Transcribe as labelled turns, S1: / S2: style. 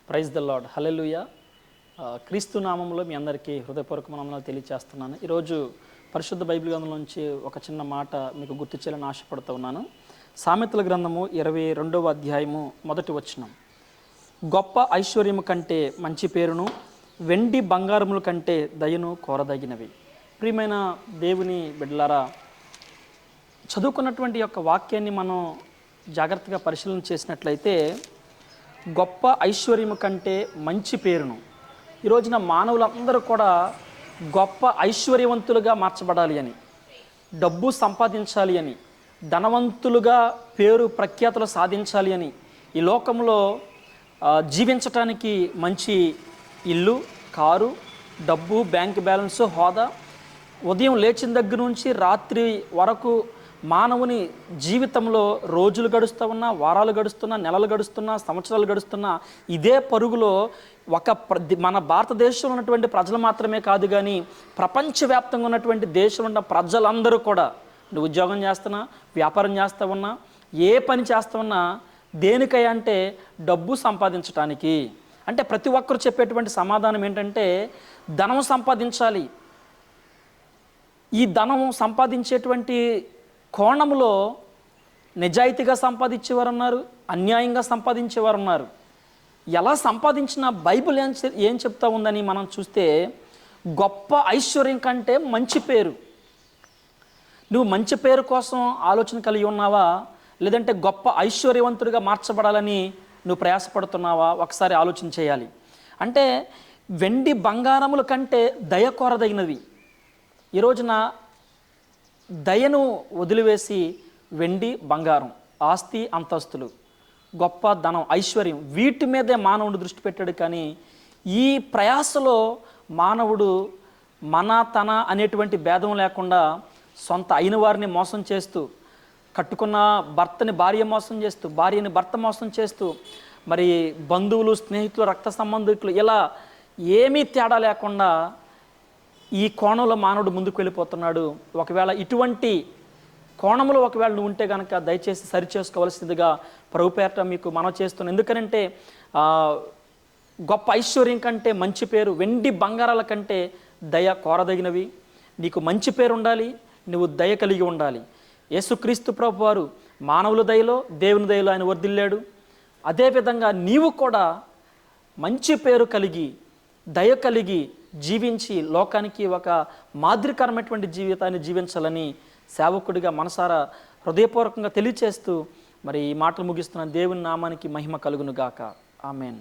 S1: Praise the lord. హల్లెలూయా. క్రీస్తు నామంలో మీ అందరికీ హృదయపూర్వక వందనాలు తెలియజేస్తున్నాను. ఈరోజు పరిశుద్ధ బైబిల్ గ్రంథం నుంచి ఒక చిన్న మాట మీకు గుర్తు చేయాలని ఆశపడుతూ ఉన్నాను. సామెతల గ్రంథము 22వ అధ్యాయము 1వ వచనం. గొప్ప ఐశ్వర్యము కంటే మంచి పేరును, వెండి బంగారముల కంటే దయను కోరదగినవి. ప్రియమైన దేవుని బిడ్డలారా, చదువుకున్నటువంటి యొక్క వాక్యాన్ని మనం జాగ్రత్తగా పరిశీలన చేసినట్లయితే, గొప్ప ఐశ్వర్యము కంటే మంచి పేరును. ఈ రోజున మానవులందరూ కూడా గొప్ప ఐశ్వర్యవంతులుగా మార్చబడాలి అని, డబ్బు సంపాదించాలి అని, ధనవంతులుగా పేరు ప్రఖ్యాతులు సాధించాలి అని, ఈ లోకంలో జీవించటానికి మంచి ఇల్లు, కారు, డబ్బు, బ్యాంక్ బ్యాలెన్స్, హోదా, ఉదయం లేచిన దగ్గర నుంచి రాత్రి వరకు మానవుని జీవితంలో రోజులు గడుస్తూ ఉన్నా, వారాలు గడుస్తున్నా, నెలలు గడుస్తున్నా, సంవత్సరాలు గడుస్తున్నా, ఇదే పరుగులో మన భారతదేశంలో ఉన్నటువంటి ప్రజలు మాత్రమే కాదు కానీ ప్రపంచవ్యాప్తంగా ఉన్నటువంటి దేశంలో ఉన్న ప్రజలందరూ కూడా, నువ్వు ఉద్యోగం చేస్తున్నా, వ్యాపారం చేస్తూ ఉన్నా, ఏ పని చేస్తూ ఉన్నా దేనికై అంటే డబ్బు సంపాదించడానికి. అంటే ప్రతి ఒక్కరు చెప్పేటువంటి సమాధానం ఏంటంటే ధనం సంపాదించాలి. ఈ ధనం సంపాదించేటువంటి కోణంలో నిజాయితీగా సంపాదించేవారు ఉన్నారు, అన్యాయంగా సంపాదించేవారు ఉన్నారు. ఎలా సంపాదించిన బైబిల్ ఏం చెప్తా ఉందని మనం చూస్తే, గొప్ప ఐశ్వర్యం కంటే మంచి పేరు. నువ్వు మంచి పేరు కోసం ఆలోచన కలిగి ఉన్నావా, లేదంటే గొప్ప ఐశ్వర్యవంతుడిగా మార్చబడాలని నువ్వు ప్రయాసపడుతున్నావా? ఒకసారి ఆలోచన చేయాలి. అంటే వెండి బంగారముల కంటే దయ కోరదగినవి. ఈ రోజున దయను వదిలివేసి వెండి బంగారం, ఆస్తి అంతస్తులు, గొప్ప ధనం, ఐశ్వర్యం, వీటి మీదే మానవుడు దృష్టి పెట్టాడు. కానీ ఈ ప్రయాసలో మానవుడు తన అనేటువంటి భేదం లేకుండా సొంత అయిన వారిని మోసం చేస్తూ, కట్టుకున్న భర్తని భార్య మోసం చేస్తూ, భార్యని భర్త మోసం చేస్తూ, మరి బంధువులు, స్నేహితులు, రక్త సంబంధికులు, ఇలా ఏమీ తేడా లేకుండా ఈ కోణంలో మానవుడు ముందుకు వెళ్ళిపోతున్నాడు. ఒకవేళ ఇటువంటి కోణంలో ఒకవేళ నువ్వు ఉంటే కనుక దయచేసి సరి చేసుకోవాల్సిందిగా ప్రభు పేరట మీకు మనవి చేస్తున్నాను. ఎందుకనంటే గొప్ప ఐశ్వర్యం కంటే మంచి పేరు, వెండి బంగారాల కంటే దయ కోరదగినవి. నీకు మంచి పేరు ఉండాలి, నువ్వు దయ కలిగి ఉండాలి. యేసుక్రీస్తు ప్రభు వారు మానవుల దయలో, దేవుని దయలో ఆయన వర్ధిల్లాడు. అదేవిధంగా నీవు కూడా మంచి పేరు కలిగి, దయ కలిగి జీవించి లోకానికి ఒక మాదిరికరమైనటువంటి జీవితాన్ని జీవించాలని సేవకుడిగా మనసారా హృదయపూర్వకంగా తెలియచేస్తూ మరి ఈ మాటలు ముగిస్తున్న దేవుని నామానికి మహిమ కలుగును గాక. ఆమెన్.